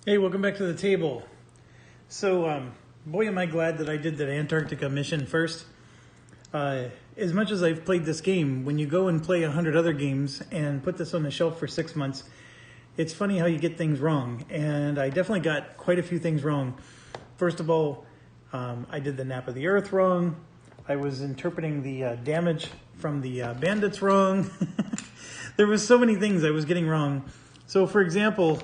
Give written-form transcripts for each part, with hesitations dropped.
Hey, welcome back to the table. So, boy, am I glad that I did that Antarctica mission first. As much as I've played this game, when you go and play 100 other games and put this on the shelf for 6 months, it's funny how you get things wrong. And I definitely got quite a few things wrong. First of all, I did the nap of the Earth wrong. I was interpreting the damage from the bandits wrong. There was so many things I was getting wrong. So, for example,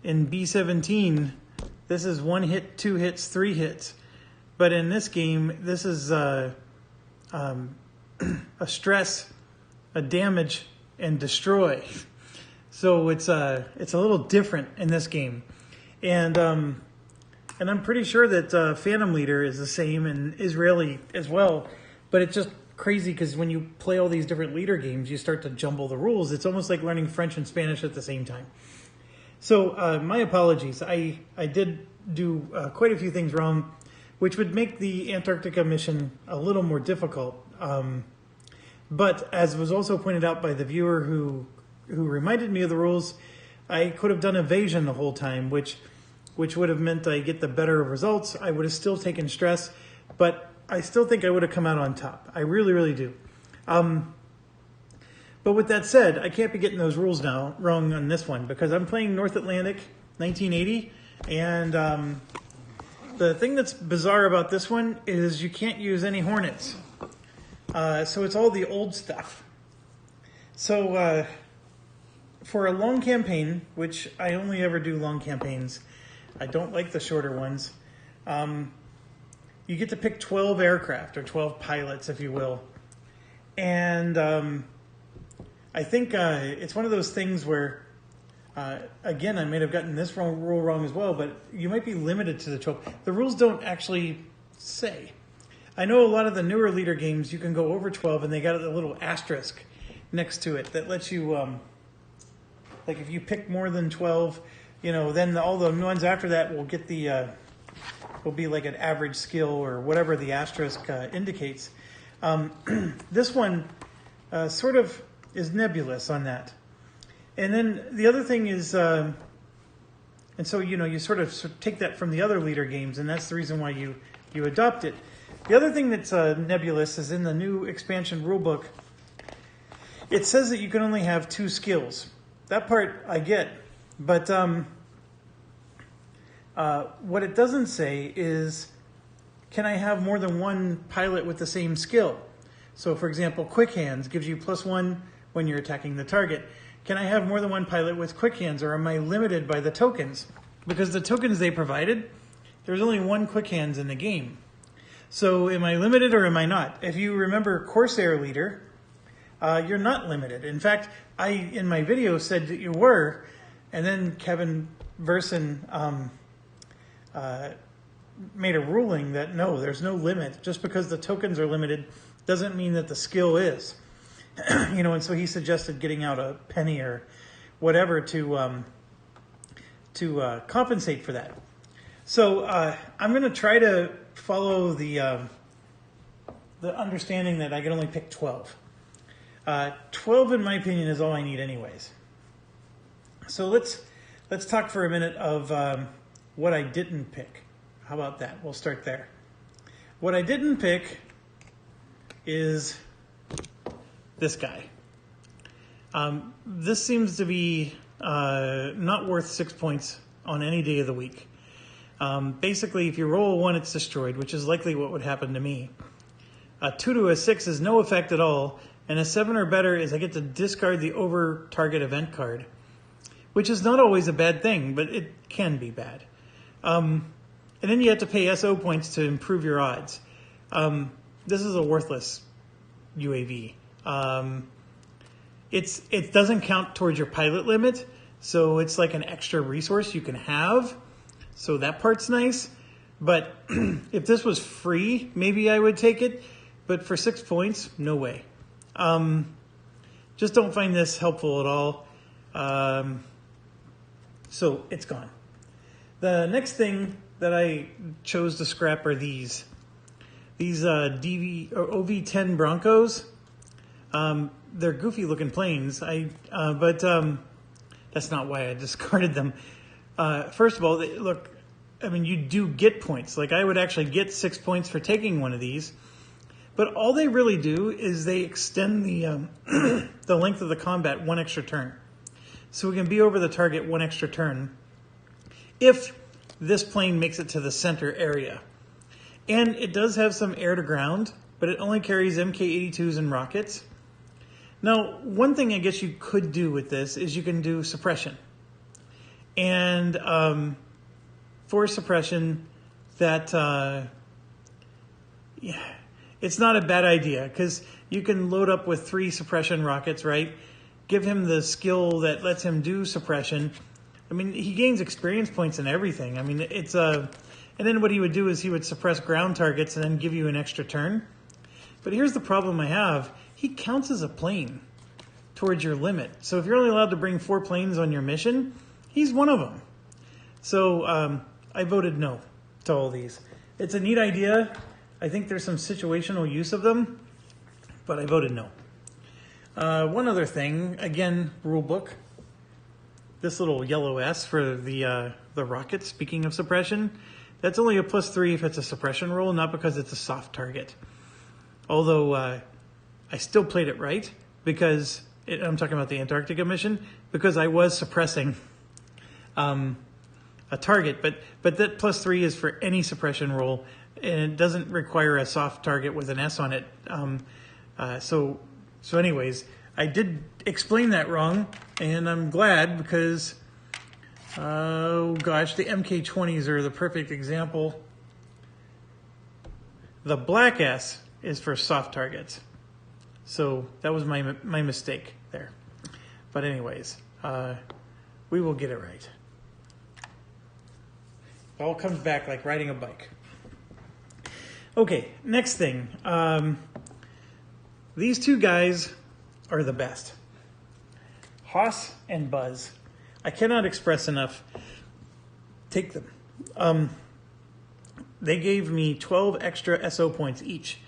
in B-17, this is 1 hit, 2 hits, 3 hits. But in this game, this is a stress, a damage, and destroy. So it's a little different in this game. And I'm pretty sure that Phantom Leader is the same and Israeli as well. But it's just crazy because when you play all these different leader games, you start to jumble the rules. It's almost like learning French and Spanish at the same time. So my apologies. I did do quite a few things wrong, which would make the Antarctica mission a little more difficult. But as was also pointed out by the viewer who reminded me of the rules, I could have done evasion the whole time, which would have meant I get the better results. I would have still taken stress, but I still think I would have come out on top. I really, really do. But with that said, I can't be getting those rules now wrong on this one because I'm playing North Atlantic 1980, and the thing that's bizarre about this one is you can't use any Hornets. So it's all the old stuff. So for a long campaign, which I only ever do long campaigns, I don't like the shorter ones, you get to pick 12 aircraft, or 12 pilots, if you will. And I think it's one of those things where, again, I may have gotten this rule wrong as well, but you might be limited to the 12. The rules don't actually say. I know a lot of the newer leader games, you can go over 12, and they got a little asterisk next to it that lets you, like if you pick more than 12, then all the ones after that will get will be like an average skill or whatever the asterisk indicates. This one sort of is nebulous on that. And then the other thing is, and so, you sort of take that from the other leader games, and that's the reason why you adopt it. The other thing that's nebulous is in the new expansion rulebook, it says that you can only have 2 skills. That part I get, but what it doesn't say is, can I have more than 1 pilot with the same skill? So, for example, Quick Hands gives you +1 when you're attacking the target. Can I have more than 1 pilot with Quick Hands, or am I limited by the tokens? Because the tokens they provided, there's only 1 Quick Hands in the game. So am I limited or am I not? If you remember Corsair Leader, you're not limited. In fact, I, in my video, said that you were, and then Kevin Verson made a ruling that no, there's no limit. Just because the tokens are limited doesn't mean that the skill is. And so he suggested getting out a penny or whatever to compensate for that. So I'm going to try to follow the understanding that I can only pick 12. 12, in my opinion, is all I need anyways. So let's talk for a minute of what I didn't pick. How about that? We'll start there. What I didn't pick is this guy. This seems to be not worth 6 points on any day of the week. Basically, if you roll a 1, it's destroyed, which is likely what would happen to me. A 2 to a 6 is no effect at all, and a 7 or better is I get to discard the over target event card, which is not always a bad thing, but it can be bad. And then you have to pay SO points to improve your odds. This is a worthless UAV. It doesn't count towards your pilot limit, so it's like an extra resource you can have. So that part's nice. But if this was free, maybe I would take it. But for 6 points, no way. Just don't find this helpful at all. So it's gone. The next thing that I chose to scrap are these OV-10 Broncos. They're goofy looking planes. But that's not why I discarded them. First of all, look, I mean, you do get points. Like, I would actually get 6 points for taking one of these. But all they really do is they extend the, the length of the combat one extra turn. So we can be over the target one extra turn if this plane makes it to the center area. And it does have some air to ground, but it only carries Mk-82s and rockets. Now, one thing I guess you could do with this is you can do suppression. And for suppression, that yeah, it's not a bad idea, because you can load up with 3 suppression rockets, right? Give him the skill that lets him do suppression. I mean, he gains experience points and everything. I mean, it's a... And then what he would do is he would suppress ground targets and then give you an extra turn. But here's the problem I have. He counts as a plane towards your limit. So if you're only allowed to bring 4 planes on your mission, he's one of them. So I voted no to all these. It's a neat idea. I think there's some situational use of them, but I voted no. One other thing, again, rule book. This little yellow S for the rocket, speaking of suppression, that's only a +3 if it's a suppression roll, not because it's a soft target. Although I still played it right, because I'm talking about the Antarctica mission, because I was suppressing a target, but that +3 is for any suppression roll, and it doesn't require a soft target with an S on it. So anyways, I did explain that wrong, and I'm glad, because, oh gosh, the Mk-20s are the perfect example. The black S is for soft targets. So that was my mistake there. But anyways, we will get it right. It all comes back like riding a bike. Okay, next thing. These 2 guys are the best. Haas and Buzz. I cannot express enough. Take them. They gave me 12 extra SO points each.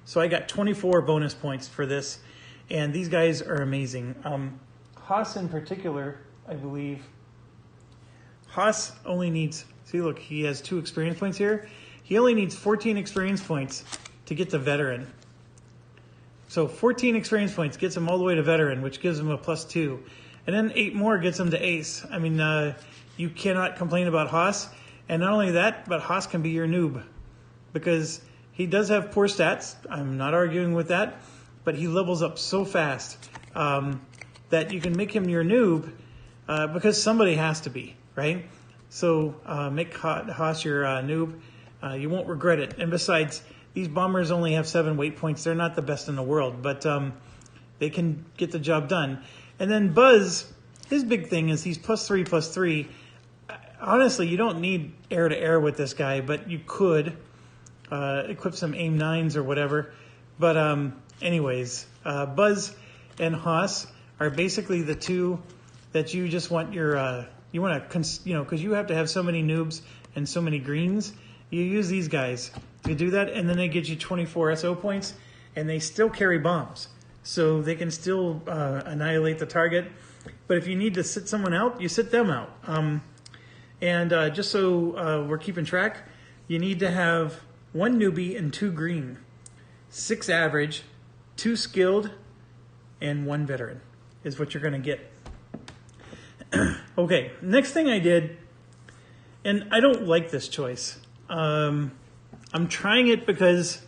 So I got 24 bonus points for this. And these guys are amazing. Haas in particular, I believe. Haas only needs, see look, he has 2 experience points here. He only needs 14 experience points to get to veteran. So 14 experience points gets him all the way to veteran, which gives him a +2. And then 8 more gets him to ace. I mean, you cannot complain about Haas. And not only that, but Haas can be your noob. Because he does have poor stats. I'm not arguing with that. But he levels up so fast that you can make him your noob because somebody has to be, right? So make Haas your noob. You won't regret it. And besides, these bombers only have 7 weight points. They're not the best in the world, but they can get the job done. And then Buzz, his big thing is he's +3/+3. Honestly, you don't need air-to-air with this guy, but you could equip some AIM 9s or whatever. But anyways, Buzz and Haas are basically the 2 that you just want your, you want to, because you have to have so many noobs and so many greens. You use these guys to do that, and then they get you 24 SO points, and they still carry bombs. So they can still annihilate the target. But if you need to sit someone out, you sit them out. And just so we're keeping track, you need to have 1 newbie and 2 green, 6 average, 2 skilled, and 1 veteran is what you're going to get. Okay, next thing I did, and I don't like this choice. I'm trying it because,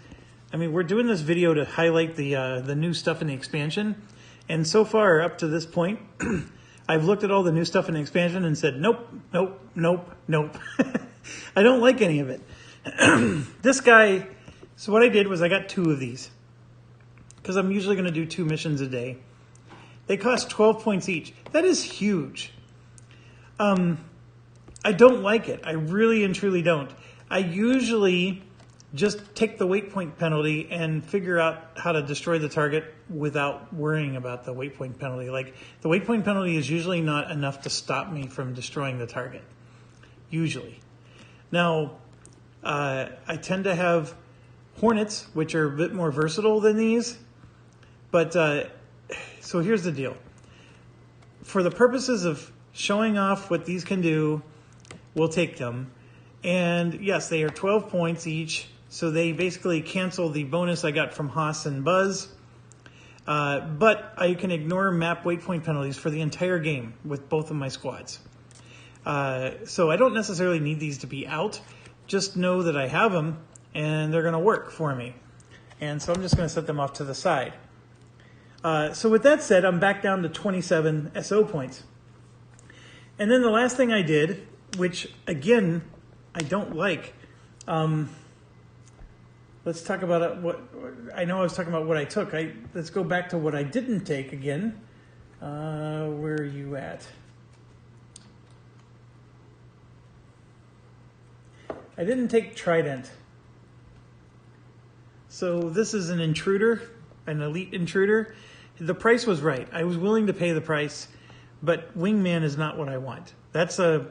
I mean, we're doing this video to highlight the new stuff in the expansion. And so far, up to this point, I've looked at all the new stuff in the expansion and said, nope, nope, nope, nope. I don't like any of it. This guy, so what I did was I got 2 of these. Because I'm usually going to do 2 missions a day. They cost 12 points each. That is huge. I don't like it. I really and truly don't. I usually just take the weight point penalty and figure out how to destroy the target without worrying about the weight point penalty. Like, the weight point penalty is usually not enough to stop me from destroying the target. Usually. Now, I tend to have Hornets, which are a bit more versatile than these. But, so here's the deal. For the purposes of showing off what these can do, we'll take them. And yes, they are 12 points each, so they basically cancel the bonus I got from Haas and Buzz. But I can ignore map waypoint penalties for the entire game with both of my squads. So I don't necessarily need these to be out. Just know that I have them and they're going to work for me. And so I'm just going to set them off to the side. So with that said, I'm back down to 27 SO points. And then the last thing I did, which again, I don't like. Let's talk about what I know. I was talking about what I took. Let's go back to what I didn't take again. Where are you at? I didn't take Trident. So this is an intruder, an elite intruder. The price was right. I was willing to pay the price, but Wingman is not what I want. That's the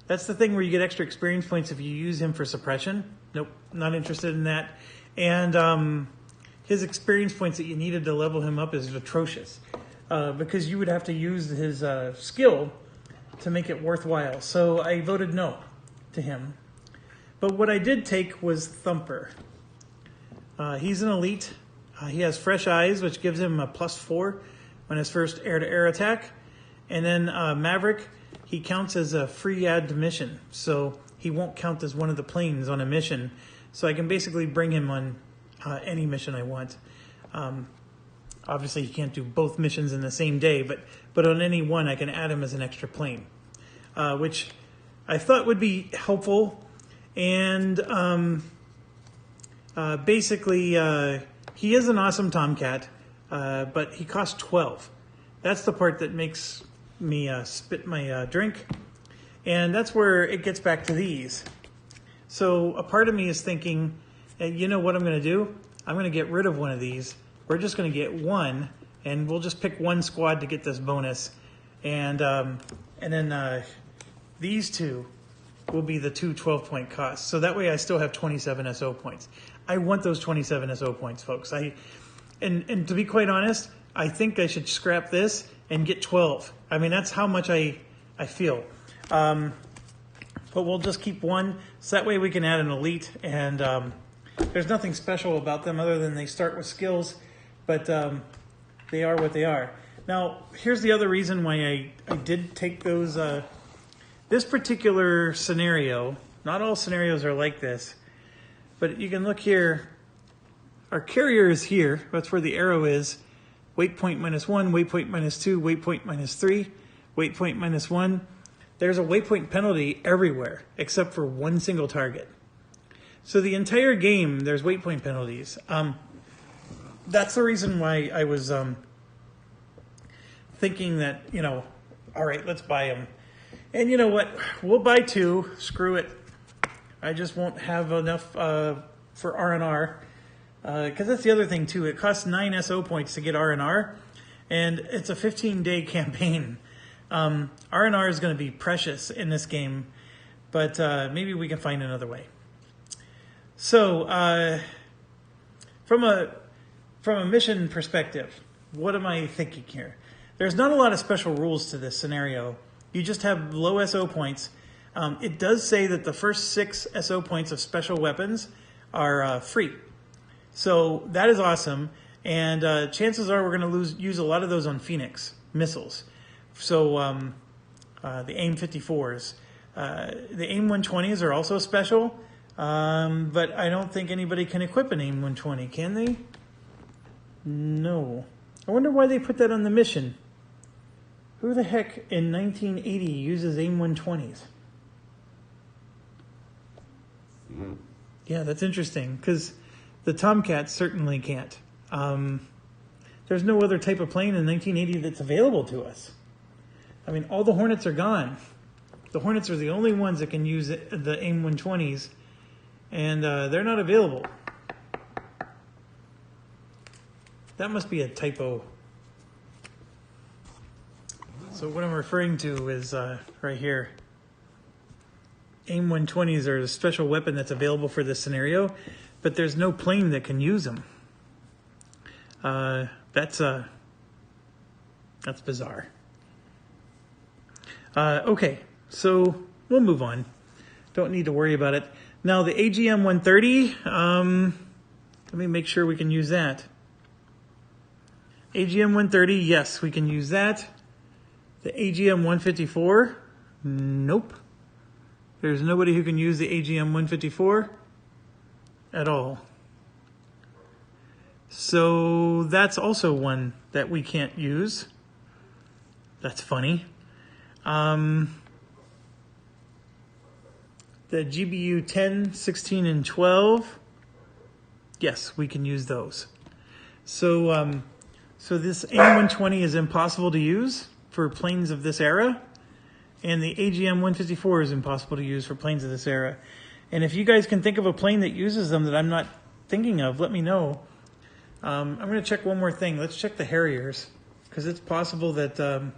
thing where you get extra experience points if you use him for suppression. Nope, not interested in that. And his experience points that you needed to level him up is atrocious because you would have to use his skill to make it worthwhile. So I voted no to him. But what I did take was Thumper. He's an elite. He has fresh eyes, which gives him a +4 on his first air-to-air attack. And then Maverick, he counts as a free add to mission. So he won't count as one of the planes on a mission. So I can basically bring him on any mission I want. Obviously, he can't do both missions in the same day, but on any one, I can add him as an extra plane, which I thought would be helpful. And basically, he is an awesome Tomcat, but he costs 12. That's the part that makes me spit my drink. And that's where it gets back to these. So a part of me is thinking, you know what I'm going to do? I'm going to get rid of one of these. We're just going to get one, and we'll just pick one squad to get this bonus. And then these two will be the two 12-point costs. So that way I still have 27 SO points. I want those 27 SO points, folks. And to be quite honest, I think I should scrap this and get 12. I mean, that's how much I feel. But we'll just keep one, so that way we can add an elite. And there's nothing special about them other than they start with skills, but they are what they are. Now, here's the other reason why I did take those. This particular scenario, not all scenarios are like this, but you can look here. Our carrier is here. That's where the arrow is. Waypoint -1, waypoint -2, waypoint -3, waypoint -1. There's a waypoint penalty everywhere except for one single target. So the entire game, there's waypoint penalties. That's the reason why I was thinking that, all right, let's buy them. And you know what? We'll buy two. Screw it. I just won't have enough for R&R. Because that's the other thing, too. It costs 9 SO points to get R&R, and it's a 15-day campaign. R&R is going to be precious in this game, but maybe we can find another way. So, from a mission perspective, what am I thinking here? There's not a lot of special rules to this scenario. You just have low SO points. It does say that the first 6 SO points of special weapons are free. So that is awesome. And chances are we're going to use a lot of those on Phoenix missiles. So the AIM 54s. The AIM 120s are also special. But I don't think anybody can equip an AIM 120, can they? No. I wonder why they put that on the mission. Who the heck in 1980 uses AIM 120s? Mm-hmm. Yeah, that's interesting, because the Tomcats certainly can't. There's no other type of plane in 1980 that's available to us. I mean, all the Hornets are gone. The Hornets are the only ones that can use the AIM 120s, and they're not available. That must be a typo. So what I'm referring to is right here. AIM 120s are a special weapon that's available for this scenario, but there's no plane that can use them. That's bizarre. Okay, so we'll move on. Don't need to worry about it. Now the AGM 130, let me make sure we can use that. AGM 130, yes, we can use that. The AGM 154, nope. There's nobody who can use the AGM 154 at all. So that's also one that we can't use. That's funny. The GBU 10, 16, and 12, yes, we can use those. So, so this AIM-120 is impossible to use for planes of this era, and the AGM-154 is impossible to use for planes of this era. And if you guys can think of a plane that uses them that I'm not thinking of, let me know. I'm going to check one more thing. Let's check the Harriers, because it's possible that the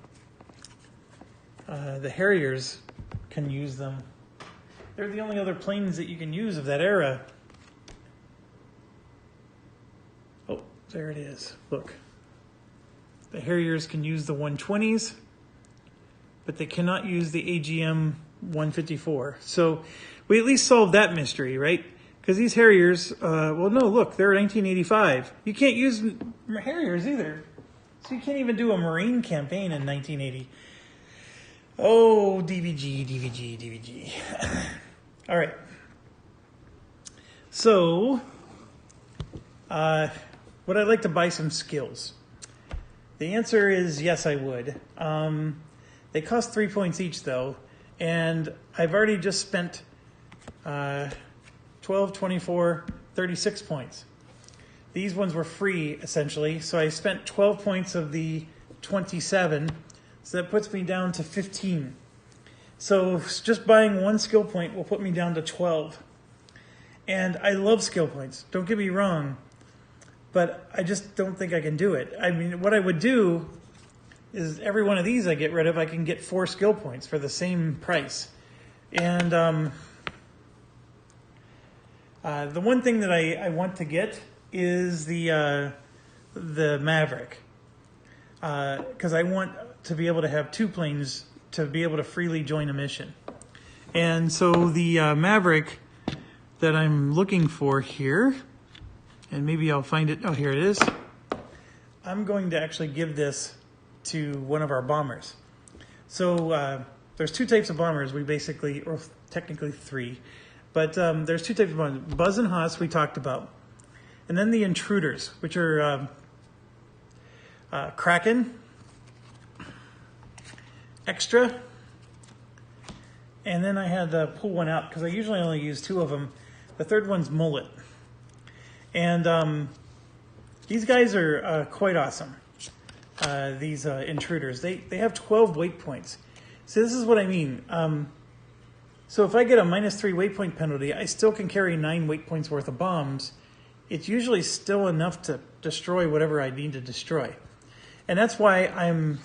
Harriers can use them. They're the only other planes that you can use of that era. Oh, there it is. Look. The Harriers can use the 120s, but they cannot use the AGM 154. So we at least solved that mystery, right? Because these Harriers, well, no, look, they're 1985. You can't use Harriers either. So you can't even do a Marine campaign in 1980. Oh, DVG. All right. So, would I like to buy some skills? The answer is yes, I would. They cost 3 points each, though, and I've already just spent 12, 24, 36 points. These ones were free, essentially, so I spent 12 points of the 27, so that puts me down to 15. So just buying one skill point will put me down to 12. And I love skill points, don't get me wrong, but I just don't think I can do it. I mean, what I would do is every one of these I get rid of, I can get 4 skill points for the same price. And the one thing that I want to get is the Maverick, because I want to be able to have 2 planes to be able to freely join a mission. And so the Maverick that I'm looking for here, and maybe I'll find it. Oh, here it is. I'm going to actually give this to one of our bombers. So there's 2 types of bombers. We basically, or technically 3, but there's 2 types of bombers. Buzz and Haas we talked about. And then the intruders, which are Kraken, Extra, and then I had to pull one out because I usually only use 2 of them. The third one's Mullet. And these guys are quite awesome, these intruders. They have 12 weight points. So this is what I mean. So if I get a -3 weight point penalty, I still can carry 9 weight points worth of bombs. It's usually still enough to destroy whatever I need to destroy. And that's why I'm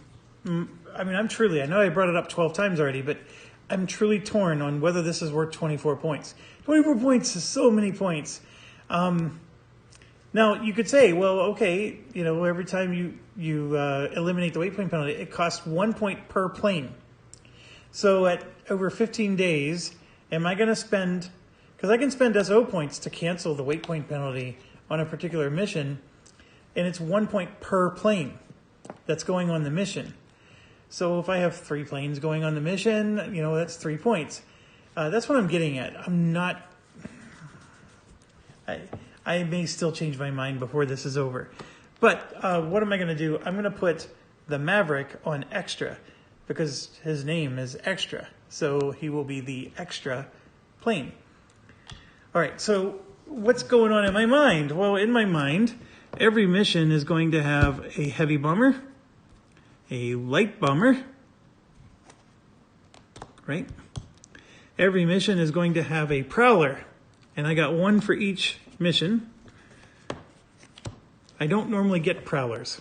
truly, I know I brought it up 12 times already, but I'm truly torn on whether this is worth 24 points. 24 points is so many points. Now, you could say, well, okay, you know, every time you eliminate the weight point penalty, it costs 1 point per plane. So at over 15 days, am I going to spend, because I can spend SO points to cancel the weight point penalty on a particular mission, and it's 1 point per plane that's going on the mission. So if I have 3 planes going on the mission, you know, that's 3 points. That's what I'm getting at. I'm not... I may still change my mind before this is over. But what am I going to do? I'm going to put the Maverick on Extra because his name is Extra. So he will be the extra plane. All right, so what's going on in my mind? Well, in my mind, every mission is going to have a heavy bomber, a light bomber, right? Every mission is going to have a prowler, and I got 1 for each mission. I don't normally get prowlers.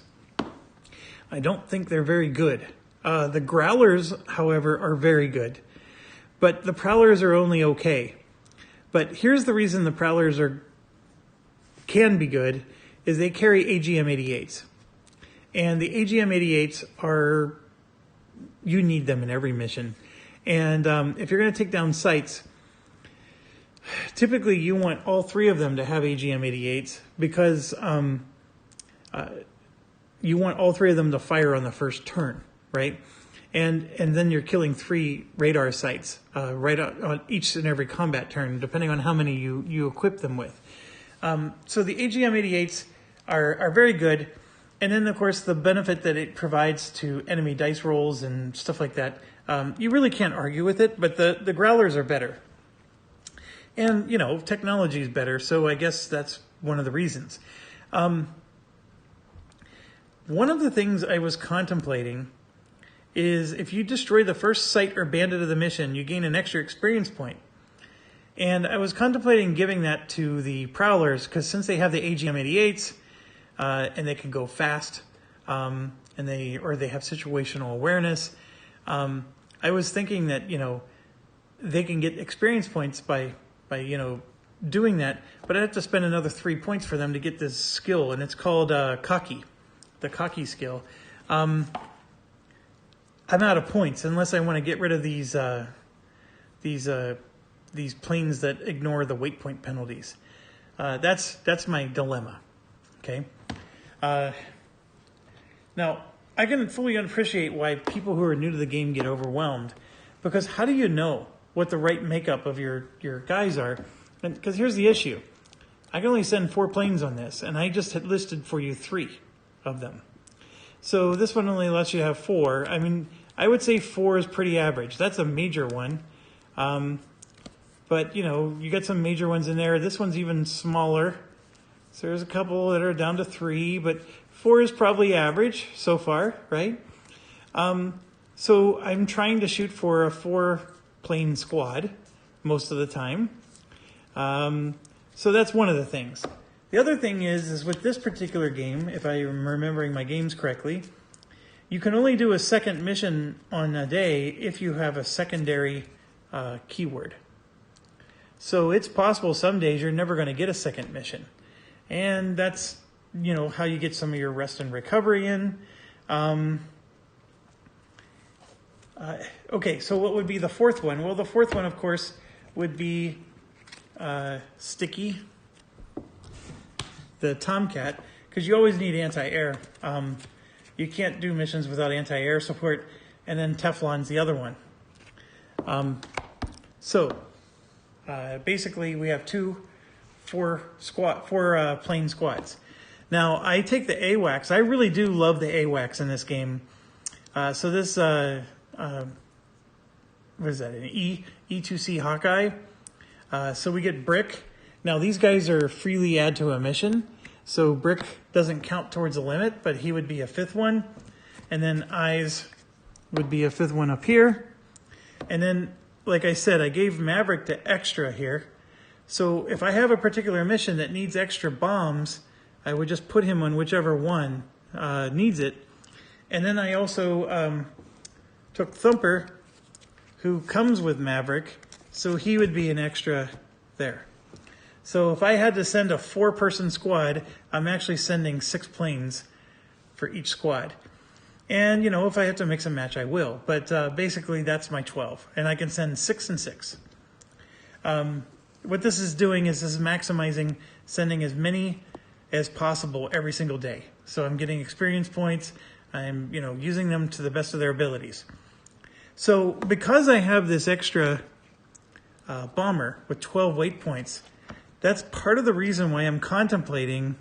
I don't think they're very good. The growlers, however, are very good, but the prowlers are only okay. But here's the reason the prowlers can be good, is they carry AGM-88s. And the AGM-88s are you need them in every mission. And if you're going to take down sites, typically you want all three of them to have AGM-88s because you want all three of them to fire on the first turn, right? And then you're killing 3 radar sites right on each and every combat turn, depending on how many you equip them with. So the AGM-88s are very good. And then, of course, the benefit that it provides to enemy dice rolls and stuff like that, you really can't argue with it, but the Growlers are better. And, you know, technology is better, so I guess that's one of the reasons. One of the things I was contemplating is if you destroy the first site or bandit of the mission, you gain an extra experience point. And I was contemplating giving that to the Prowlers, because since they have the AGM-88s, and they can go fast, and they have situational awareness. I was thinking that, you know, they can get experience points by you know, doing that, but I have to spend another 3 points for them to get this skill, and it's called Cocky, the Cocky skill. I'm out of points unless I want to get rid of these planes that ignore the weight point penalties. That's my dilemma. Okay. Now, I can fully appreciate why people who are new to the game get overwhelmed, because how do you know what the right makeup of your guys are? Because here's the issue. I can only send 4 planes on this, and I just had listed for you 3 of them. So this one only lets you have 4. I mean, I would say 4 is pretty average. That's a major one. But, you know, you got some major ones in there. This one's even smaller. So there's a couple that are down to 3, but 4 is probably average so far, right? So I'm trying to shoot for a 4-plane squad most of the time. So that's one of the things. The other thing is with this particular game, if I'm remembering my games correctly, you can only do a second mission on a day if you have a secondary keyword. So it's possible some days you're never going to get a second mission. And that's, you know, how you get some of your rest and recovery in. Okay, so what would be the 4th one? Well, the 4th one, of course, would be Sticky, the Tomcat, because you always need anti-air. You can't do missions without anti-air support, and then Teflon's the other one. Basically, we have 4 plane squads. Now, I take the AWACS. I really do love the AWACS in this game. So this, what is that, an E2C Hawkeye. So we get Brick. Now, these guys are freely add to a mission. So Brick doesn't count towards the limit, but he would be a 5th one. And then Eyes would be a 5th one up here. And then, like I said, I gave Maverick to extra here. So if I have a particular mission that needs extra bombs, I would just put him on whichever one needs it. And then I also took Thumper, who comes with Maverick, so he would be an extra there. So if I had to send a 4-person squad, I'm actually sending 6 planes for each squad. And, you know, if I have to mix and match, I will. But basically, that's my 12. And I can send 6 and 6. What this is doing is this is maximizing sending as many as possible every single day. So I'm getting experience points. I'm, you know, using them to the best of their abilities. So because I have this extra bomber with 12 weight points, that's part of the reason why I'm contemplating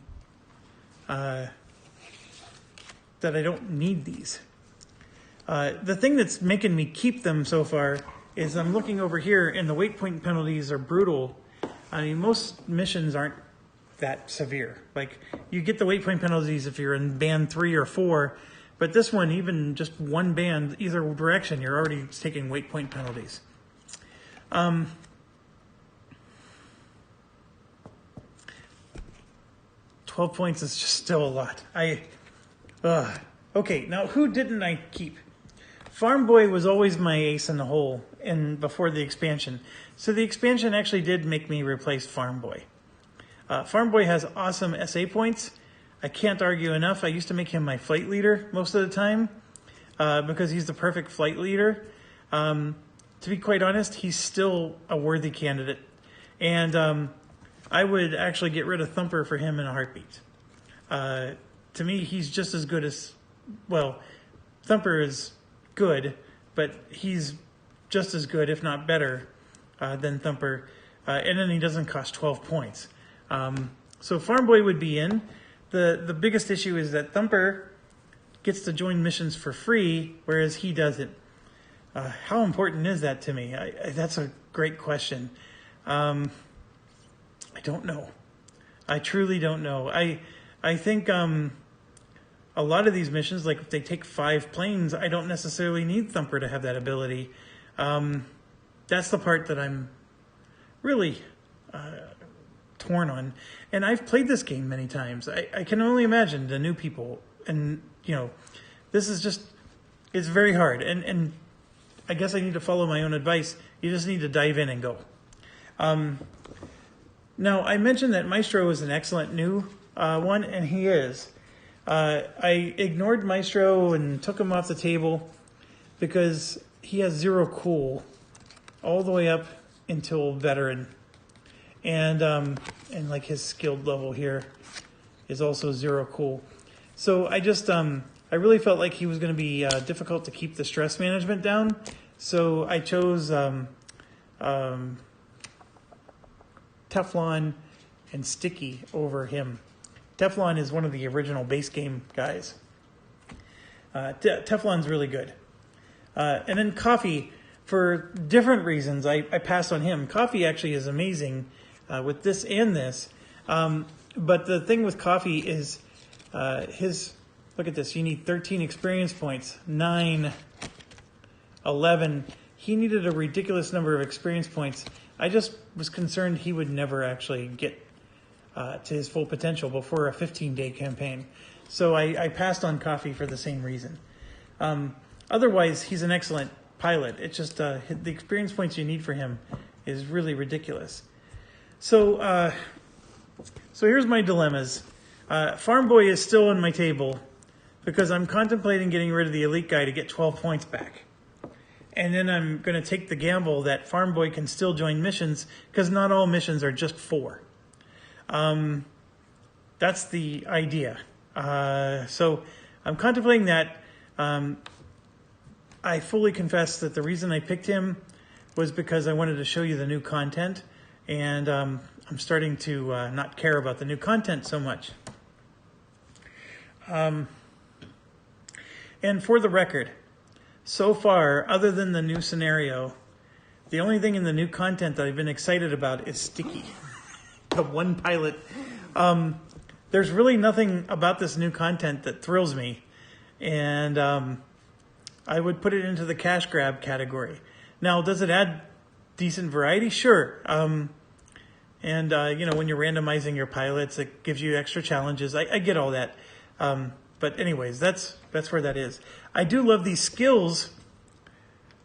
that I don't need these. The thing that's making me keep them so far is I'm looking over here and the weight point penalties are brutal. I mean, most missions aren't that severe. Like, you get the weight point penalties if you're in band 3 or 4, but this one, even just one band, either direction, you're already taking weight point penalties. 12 points is just still a lot. Okay, now who didn't I keep? Farm Boy was always my ace in the hole before the expansion. So the expansion actually did make me replace Farm Boy. Farm Boy has awesome SA points. I can't argue enough. I used to make him my flight leader most of the time. because he's the perfect flight leader. To be quite honest, he's still a worthy candidate. And I would actually get rid of Thumper for him in a heartbeat. To me, he's just as good as, well, Thumper is good, but he's just as good, if not better, than Thumper. And then he doesn't cost 12 points. So Farm Boy would be in. The biggest issue is that Thumper gets to join missions for free, whereas he doesn't. How important is that to me? That's a great question. I don't know. I truly don't know. I think a lot of these missions, like if they take 5 planes, I don't necessarily need Thumper to have that ability. That's the part that I'm really torn on. And I've played this game many times. I can only imagine the new people. And, this is just, it's very hard. And I guess I need to follow my own advice. You just need to dive in and go. Now, I mentioned that Maestro is an excellent new one, and he is. I ignored Maestro and took him off the table because he has 0 cool all the way up until veteran. And like his skilled level here is also 0 cool. So I just, I really felt like he was going to be difficult to keep the stress management down. So I chose Teflon and Sticky over him. Teflon is one of the original base game guys. Teflon's really good. And then Coffee, for different reasons, I passed on him. Coffee actually is amazing with this and this. But the thing with Coffee is look at this, you need 13 experience points, 9, 11. He needed a ridiculous number of experience points. I just was concerned he would never actually get to his full potential before a 15-day campaign. So I passed on Coffee for the same reason. Otherwise, he's an excellent pilot. It's just the experience points you need for him is really ridiculous. So here's my dilemmas. Farm Boy is still on my table because I'm contemplating getting rid of the elite guy to get 12 points back. And then I'm going to take the gamble that Farm Boy can still join missions because not all missions are just 4. That's the idea. So I'm contemplating that. I fully confess that the reason I picked him was because I wanted to show you the new content. And I'm starting to not care about the new content so much. And for the record, so far, other than the new scenario, the only thing in the new content that I've been excited about is Sticky, the one pilot. There's really nothing about this new content that thrills me, and I would put it into the cash grab category. Now, does it add decent variety? Sure. And when you're randomizing your pilots, it gives you extra challenges. I get all that. But anyways, that's where that is. I do love these skills,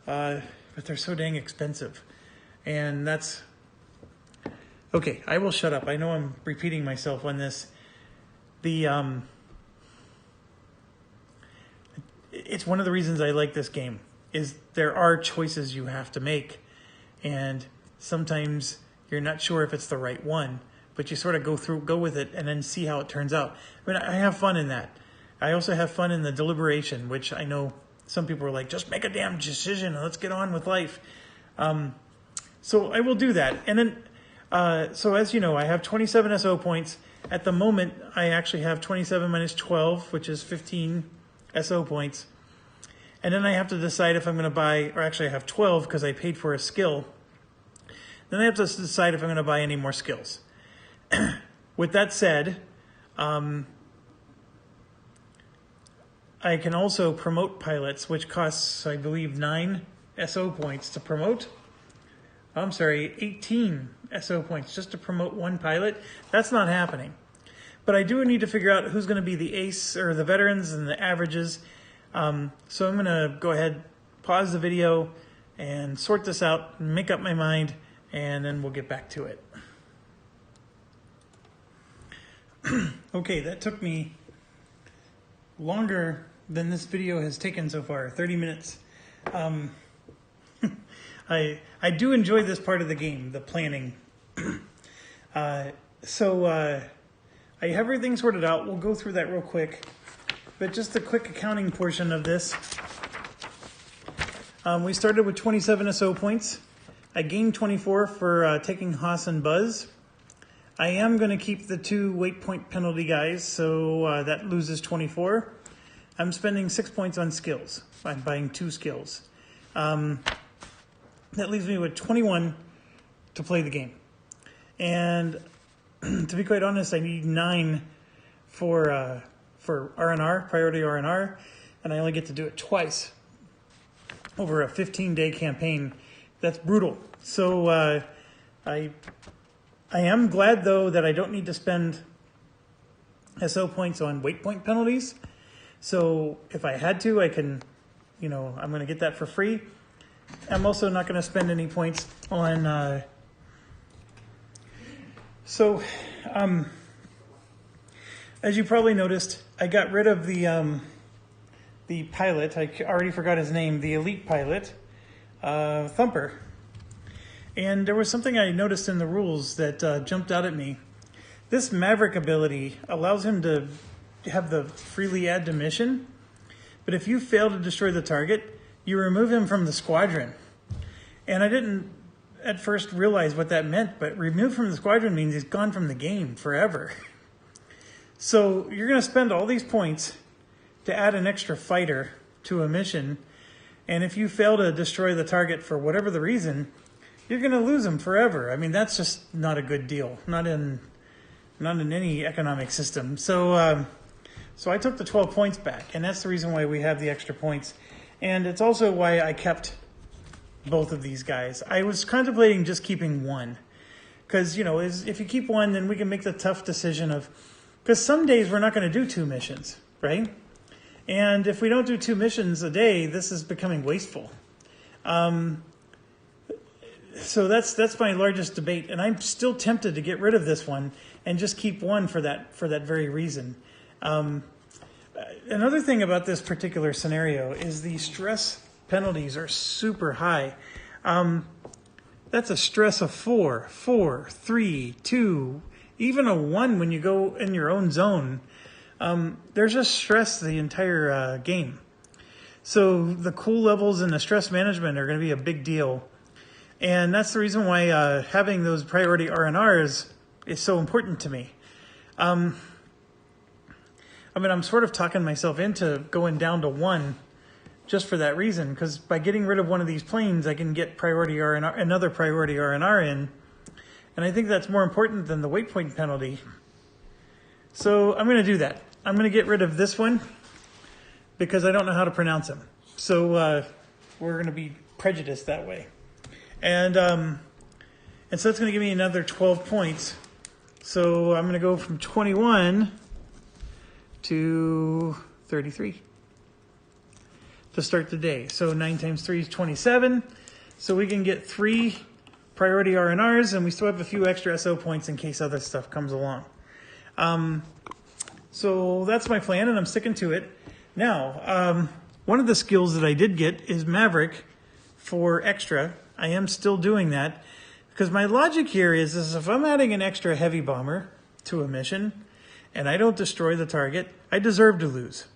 but they're so dang expensive. And that's... Okay, I will shut up. I know I'm repeating myself on this. It's one of the reasons I like this game, is there are choices you have to make. And sometimes you're not sure if it's the right one, but you sort of go with it and then see how it turns out. I mean, I have fun in that. I also have fun in the deliberation, which I know some people are like, just make a damn decision and let's get on with life. So I will do that. And then, so as you know, I have 27 SO points. At the moment, I actually have 27 minus 12, which is 15 SO points. And then I have to decide if I'm going to buy, or actually I have 12 because I paid for a skill. Then I have to decide if I'm going to buy any more skills. With that said, I can also promote pilots, which costs, I believe, 9 SO points to promote. I'm sorry, 18 SO points just to promote one pilot. That's not happening. But I do need to figure out who's going to be the ace or the veterans and the averages. So I'm going to go ahead, pause the video, and sort this out, make up my mind, and then we'll get back to it. Okay, that took me longer than this video has taken so far, 30 minutes. I do enjoy this part of the game, the planning. I have everything sorted out. We'll go through that real quick. But just the quick accounting portion of this. We started with 27 SO points. I gained 24 for taking Haas and Buzz. I am going to keep the 2 weight point penalty guys, so that loses 24. I'm spending 6 points on skills. I'm buying 2 skills. That leaves me with 21 to play the game. And to be quite honest, I need 9 for R&R, priority R&R, and I only get to do it twice over a 15-day campaign. That's brutal. So I am glad, though, that I don't need to spend SO points on weight point penalties. So if I had to, I can, I'm going to get that for free. I'm also not going to spend any points on... as you probably noticed, I got rid of the pilot. I already forgot his name, the elite pilot, Thumper. And there was something I noticed in the rules that jumped out at me. This Maverick ability allows him to have the freely add to mission, but if you fail to destroy the target, you remove him from the squadron. And I didn't at first realize what that meant, but removed from the squadron means he's gone from the game forever. So you're going to spend all these points to add an extra fighter to a mission, and if you fail to destroy the target for whatever the reason, you're going to lose him forever. I mean, that's just not a good deal, not in any economic system. So I took the 12 points back, and that's the reason why we have the extra points. And it's also why I kept both of these guys. I was contemplating just keeping one, because, if you keep one, then we can make the tough decision of, because some days we're not going to do 2 missions, right? And if we don't do 2 missions a day, this is becoming wasteful. So that's my largest debate, and I'm still tempted to get rid of this one and just keep one for that very reason. Another thing about this particular scenario is the stress penalties are super high. That's a stress of 4, 3, 2, even a 1 when you go in your own zone. There's just stress the entire game. So the cool levels and the stress management are going to be a big deal. And that's the reason why having those priority R&Rs is so important to me. I'm sort of talking myself into going down to 1 just for that reason, because by getting rid of one of these planes, I can get priority R&R, another priority R&R in, and I think that's more important than the weight point penalty. So I'm going to do that. I'm going to get rid of this one because I don't know how to pronounce him. So we're going to be prejudiced that way. And so it's going to give me another 12 points. So I'm going to go from 21 to 33 to start the day. So 9 times 3 is 27. So we can get 3 priority R&Rs, and we still have a few extra SO points in case other stuff comes along. So that's my plan, and I'm sticking to it. Now, one of the skills that I did get is Maverick for extra. I am still doing that because my logic here is if I'm adding an extra heavy bomber to a mission and I don't destroy the target, I deserve to lose.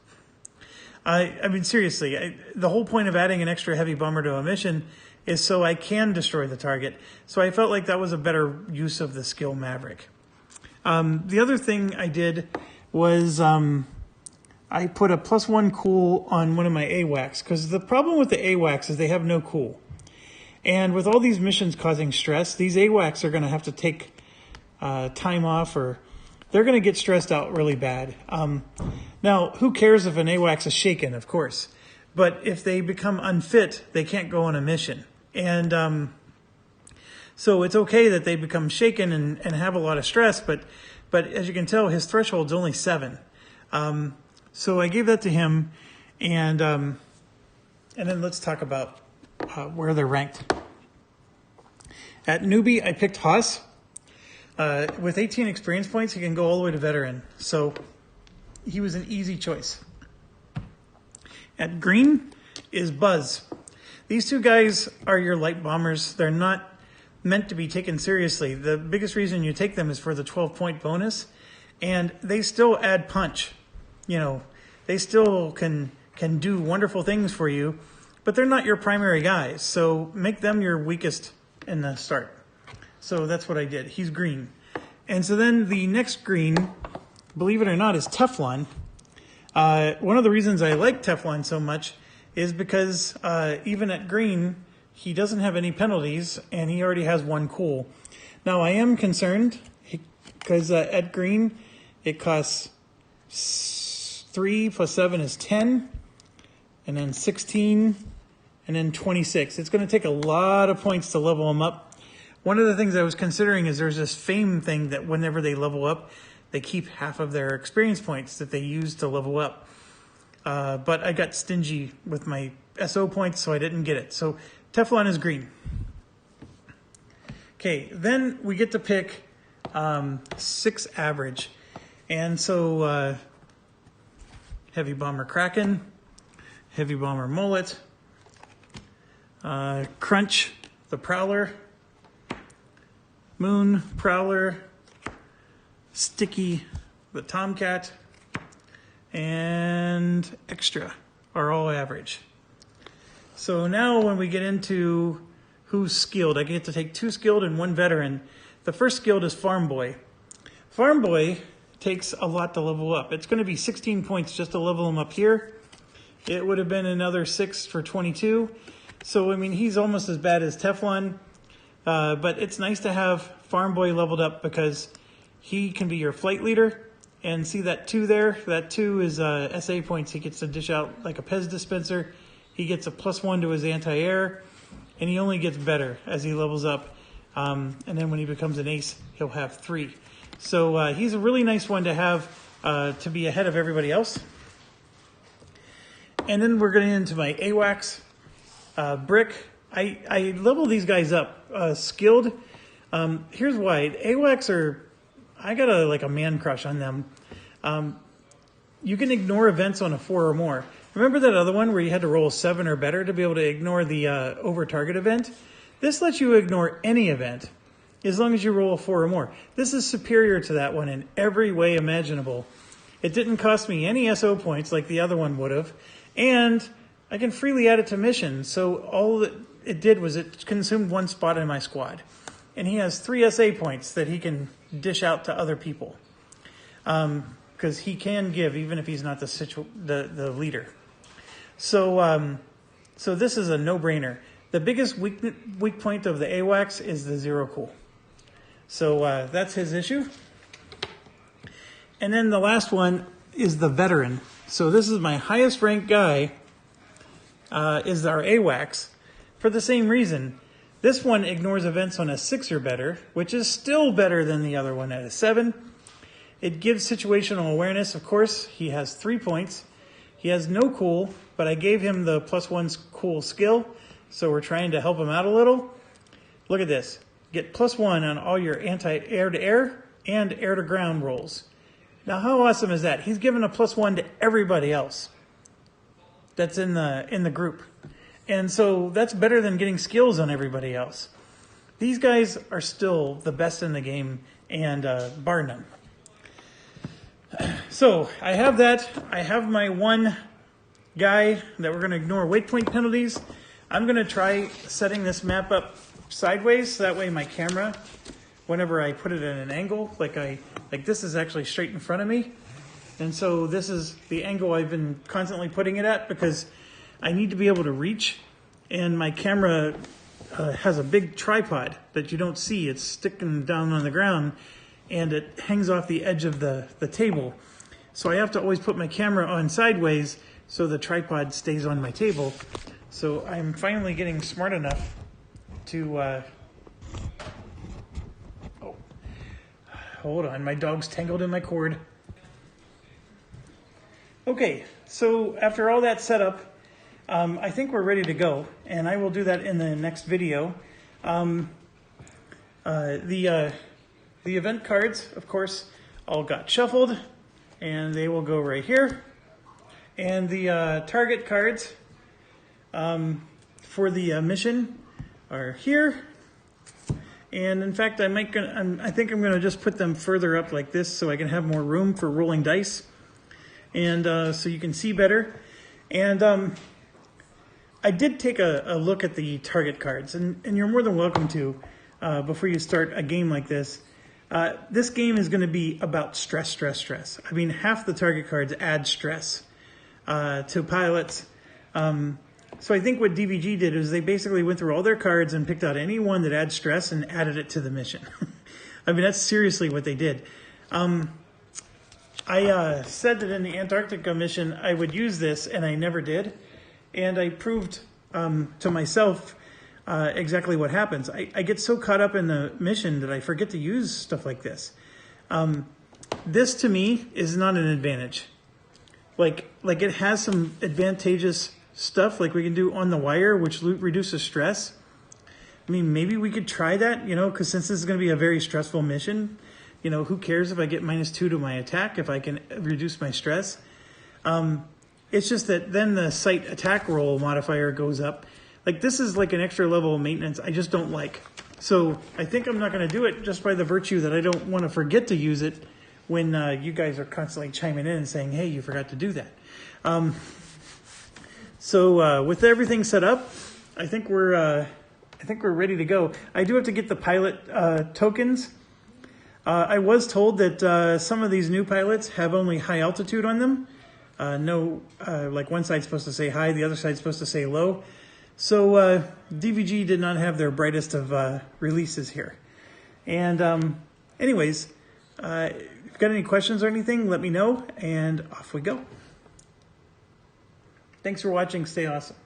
I mean, seriously, the whole point of adding an extra heavy bomber to a mission is so I can destroy the target. So I felt like that was a better use of the skill Maverick. The other thing I did was I put a +1 cool on one of my AWACS, because the problem with the AWACS is they have no cool. And with all these missions causing stress, these AWACS are going to have to take time off, or they're going to get stressed out really bad. Now, who cares if an AWACS is shaken, of course. But if they become unfit, they can't go on a mission. And so it's okay that they become shaken and have a lot of stress, but as you can tell, his threshold's only 7. So I gave that to him, and then let's talk about where they're ranked. At newbie, I picked Haas. With 18 experience points, he can go all the way to veteran. So he was an easy choice. At green is Buzz. These two guys are your light bombers. They're not meant to be taken seriously. The biggest reason you take them is for the 12-point bonus, and they still add punch. You know, they still can do wonderful things for you, but they're not your primary guys. So make them your weakest in the start. So that's what I did. He's green. And so then the next green, believe it or not, is Teflon. One of the reasons I like Teflon so much is because even at green, he doesn't have any penalties, and he already has one cool. Now, I am concerned because at green, it costs 3 plus 7 is 10, and then 16, and then 26. It's going to take a lot of points to level him up. One of the things I was considering is there's this fame thing that whenever they level up, they keep half of their experience points that they use to level up. But I got stingy with my SO points, so I didn't get it. So Teflon is green. Okay, then we get to pick 6 average. And so Heavy Bomber Kraken, Heavy Bomber Mullet, Crunch the Prowler, Moon Prowler, Sticky the Tomcat, and Extra are all average. So now when we get into who's skilled, I get to take 2 skilled and 1 veteran. The first skilled is Farm Boy. Farm Boy takes a lot to level up. It's going to be 16 points just to level him up here. It would have been another 6 for 22. So, I mean, he's almost as bad as Teflon. But it's nice to have Farm Boy leveled up because he can be your flight leader. And see that 2 there? That 2 is SA points. He gets to dish out like a Pez dispenser. He gets a +1 to his anti-air. And he only gets better as he levels up. And then when he becomes an ace, he'll have 3. So he's a really nice one to have to be ahead of everybody else. And then we're getting into my AWACS. Brick. I level these guys up. Skilled. Here's why. AWACS are... I got a man crush on them. You can ignore events on a 4 or more. Remember that other one where you had to roll a 7 or better to be able to ignore the over target event? This lets you ignore any event as long as you roll a 4 or more. This is superior to that one in every way imaginable. It didn't cost me any SO points like the other one would have, and I can freely add it to missions. So all that it did was it consumed 1 spot in my squad. And he has 3 SA points that he can dish out to other people. Because he can give even if he's not the leader. So so this is a no-brainer. The biggest weak point of the AWACS is the 0 cool. So that's his issue. And then the last one is the veteran. So this is my highest ranked guy, is our AWACS, for the same reason. This one ignores events on a 6 or better, which is still better than the other one at a 7. It gives situational awareness. Of course, he has 3 points. He has no cool, but I gave him the +1 cool skill, so we're trying to help him out a little. Look at this. Get +1 on all your anti-air-to-air and air-to-ground rolls. Now, how awesome is that? He's given a +1 to everybody else that's in the group. And so that's better than getting skills on everybody else. These guys are still the best in the game, and bar none. So I have that. I have my one guy that we're going to ignore weight point penalties. I'm going to try setting this map up sideways, so that way my camera, whenever I put it at an angle, like this is actually straight in front of me. And so this is the angle I've been constantly putting it at because I need to be able to reach, and my camera has a big tripod that you don't see. It's sticking down on the ground, and it hangs off the edge of the table. So I have to always put my camera on sideways so the tripod stays on my table. So I'm finally getting smart enough to... oh, hold on, my dog's tangled in my cord. Okay, so after all that setup, I think we're ready to go, and I will do that in the next video. The event cards, of course, all got shuffled, and they will go right here. And the target cards for the mission are here. And in fact, I think I'm gonna just put them further up like this so I can have more room for rolling dice, and so you can see better. And I did take a look at the target cards, and you're more than welcome to before you start a game like this. This game is going to be about stress, stress, stress. I mean, half the target cards add stress to pilots. So I think what DVG did is they basically went through all their cards and picked out any one that adds stress and added it to the mission. I mean, that's seriously what they did. I said that in the Antarctica mission I would use this, and I never did. And I proved to myself exactly what happens. I get so caught up in the mission that I forget to use stuff like this. This to me is not an advantage. Like it has some advantageous stuff like we can do on the wire, which reduces stress. I mean, maybe we could try that, you know, because since this is going to be a very stressful mission, you know, who cares if I get -2 to my attack if I can reduce my stress? It's just that then the sight attack roll modifier goes up. Like, this is like an extra level of maintenance I just don't like. So I think I'm not going to do it just by the virtue that I don't want to forget to use it when you guys are constantly chiming in and saying, hey, you forgot to do that. So with everything set up, I think we're ready to go. I do have to get the pilot tokens. I was told that some of these new pilots have only high altitude on them. Like one side's supposed to say high, the other side's supposed to say low. So DVG did not have their brightest of releases here. And anyways, if you've got any questions or anything, let me know, and off we go. Thanks for watching. Stay awesome.